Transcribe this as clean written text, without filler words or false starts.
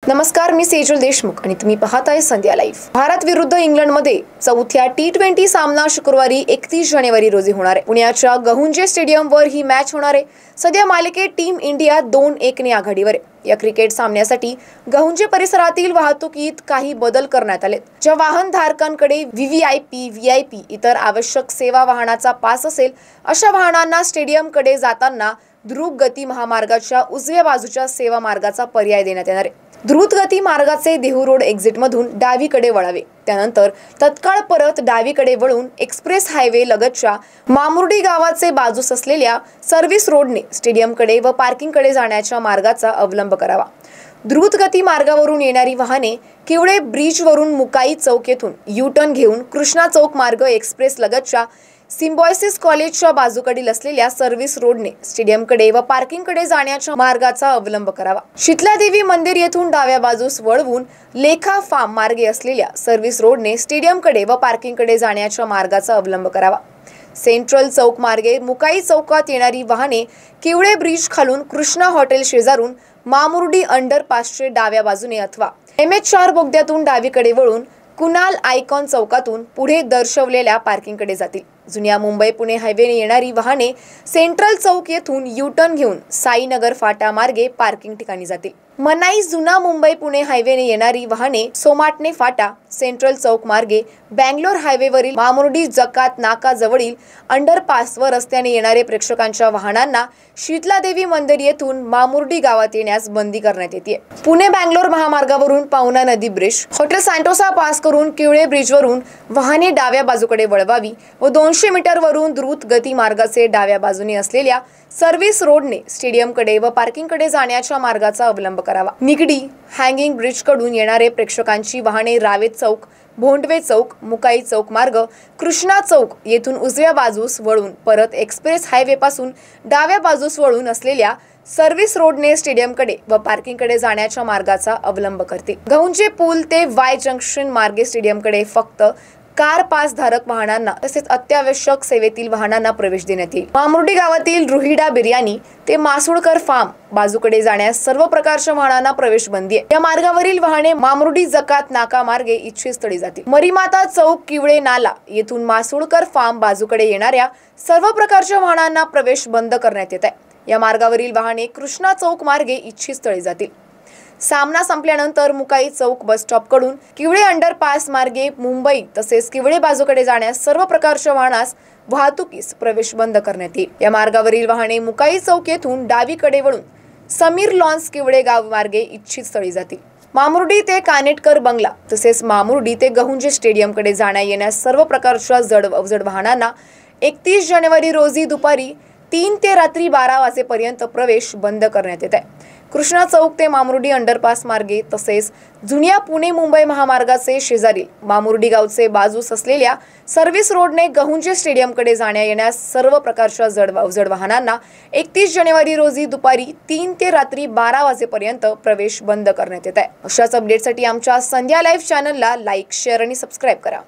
नमस्कार, मी सेजल देशमुख आणि तुम्ही पाहताय संध्या लाईव्ह। भारत विरुद्ध इंग्लंडमध्ये चौथ्या टी20 सामना शुक्रवारी 31 जानेवारी रोजी होणार आहे। पुण्याच्या गहुंजे स्टेडियमवर ही मॅच होणार आहे। सध्या मालिकेत टीम इंडिया 2-1 ने आघाडीवर आहे। या क्रिकेट सामन्यासाठी गहुंजे परिसरातील वाहतुकीत काही बदल करण्यात आले। ज्या वाहनधारकांकडे व्हीव्हीआयपी इतर आवश्यक सेवा वाहनाचा पास असेल अशा वाहनांना स्टेडियमकडे जाताना द्रुतगती महामार्गाच्या उजव्या बाजूच्या सेवा मार्गाचा पर्याय देण्यात येणार आहे। द्रुतगती मार्गाचे देहू रोड एक्झिट मधून डावीकडे वळावे, त्यानंतर तत्काळ परत डावीकडे वळून एक्सप्रेस हायवे लगतच्या मामुर्डी गावाचे बाजूस असलेल्या सर्व्हिस रोडने स्टेडियमकडे व पार्किंगकडे जाण्याच्या मार्गाचा अवलंब करावा। द्रुतगती मार्गावरून येणारी वाहने किवळे ब्रिजवरून मुकाई चौक येथून यू टर्न घेऊन कृष्णा चौक मार्ग एक्सप्रेस लगतच्या सिम्बॉयसिस कॉलेजच्या बाजूकडील असलेल्या सर्व्हिस रोडने स्टेडियमकडे व पार्किंगकडे जाण्याच्या मार्गाचा अवलंब करावा। शीतलादेवी मंदिर येथून डाव्या बाजूस वळवून लेखा फार्म मार्गे असलेल्या सर्व्हिस रोडने स्टेडियमकडे व पार्किंगकडे जाण्याच्या मार्गाचा अवलंब करावा। सेंट्रल चौक मार्गे मुकाई चौकात येणारी वाहने किवळे ब्रिज खालून कृष्णा हॉटेल शेजारून मामुर्डी अंडरपासचे डाव्या बाजूने अथवा MH4 बोगद्यातून डावीकडे वळून कुणाल आयकॉन चौकातून पुढे दर्शवलेल्या पार्किंगकडे जातील। जुन्या मुंबई पुणे हायवेने येणारी वाहने सेंट्रल चौक येथून यू टर्न घेऊन साईनगर फाटा मार्गे पार्किंग ठिकाणी जातील। मनाई जुना मुंबई पुणे हायवेने येणारी वाहने सोमाटणे फाटा सेंट्रल चौक मार्गे बँगलोर हायवेवरील मामुर्डी जकात नाका जवळील अंडरपास व रस्त्याने येणारे प्रेक्षकांच्या वाहनांना शीतलादेवी मंदिर येथून मामुर्डी गावात येण्यास बंदी करण्यात येते। पुणे बँगलोर महामार्गावरून पावना नदी ब्रिज हॉटेल सँटोसा पास करून किवळे ब्रिजवरून वाहने डाव्या बाजूकडे वळवावी व 200 मीटर वरून द्रुत गती मार्गाचे डाव्या बाजूने असलेल्या सर्व्हिस रोडने स्टेडियमकडे व पार्किंगकडे जाण्याच्या मार्गाचा अवलंब करावा। निगडी हँगिंग ब्रिज कडून येणारे प्रेक्षकांची वाहने रावेत चौक, भोंडवे चौक, मुकाई चौक मार्ग कृष्णा चौक येथून उजव्या बाजूस वळून परत एक्सप्रेस हायवे पासून डाव्या बाजूस वळून असलेल्या सर्व्हिस रोडने स्टेडियमकडे व पार्किंगकडे जाण्याच्या मार्गाचा अवलंब करते। गहुंजे पूल ते वाय जंक्शन मार्गे स्टेडियमकडे फक्त कार पास धारक वाहनांना तसेच अत्यावश्यक सेवेतील वाहनांना प्रवेश देण्यात येईल। मामुर्डी गावातील रुहिडा बिर्याणी ते मासुळकर फार्म बाजूकडे जाण्यास सर्व प्रकारच्या वाहनांना प्रवेश बंदी आहे। या मार्गावरील वाहने मामुर्डी जकात नाका मार्गे इच्छित स्थळी जातील। मरीमाता चौक किवळे नाला येथून मासुळकर फार्म बाजूकडे येणाऱ्या सर्व प्रकारच्या वाहनांना प्रवेश बंद करण्यात येत आहे। या मार्गावरील वाहने कृष्णा चौक मार्गे इच्छित स्थळी जातील। सामना संपल्यानंतर मुकाई चौक बस स्टॉप कडून किवळे अंडरपास मार्गे मुंबई तसेच किवळे बाजूकडे जाण्यास सर्व प्रकारच्या वाहनास वाहतुकीस प्रवेश बंद करण्यात येईल। या मार्गावरील वाहने मुकाई चौक येथून डावीकडे वळून समीर लॉन्स किवळे गाव मार्गे इच्छित स्थळी जातील। मामुर्डी ते कानेटकर बंगला तसेच मामुर्डी ते गहुंजे स्टेडियमकडे जाण्या येण्यास सर्व प्रकारच्या जड वाहनांना 31 जानेवारी रोजी दुपारी 3 ते रात्री 12 वाजेपर्यंत प्रवेश बंद करण्यात येत आहे। कृष्णा चौक ते मामुर्डी अंडरपास मार्गे तसेच जुन्या पुणे मुंबई महामार्गाचे शेजारील मामुर्डी गावचे बाजूस असलेल्या सर्व्हिस रोडने गहुंजे स्टेडियमकडे जाण्या येण्यास सर्व प्रकारच्या जड वाहनांना 31 जानेवारी रोजी दुपारी 3 ते रात्री 12 वाजेपर्यंत प्रवेश बंद करण्यात येत आहे। अशाच अपडेटसाठी आमच्या संध्या लाईव्ह चॅनलला लाईक, शेअर आणि सबस्क्राईब करा।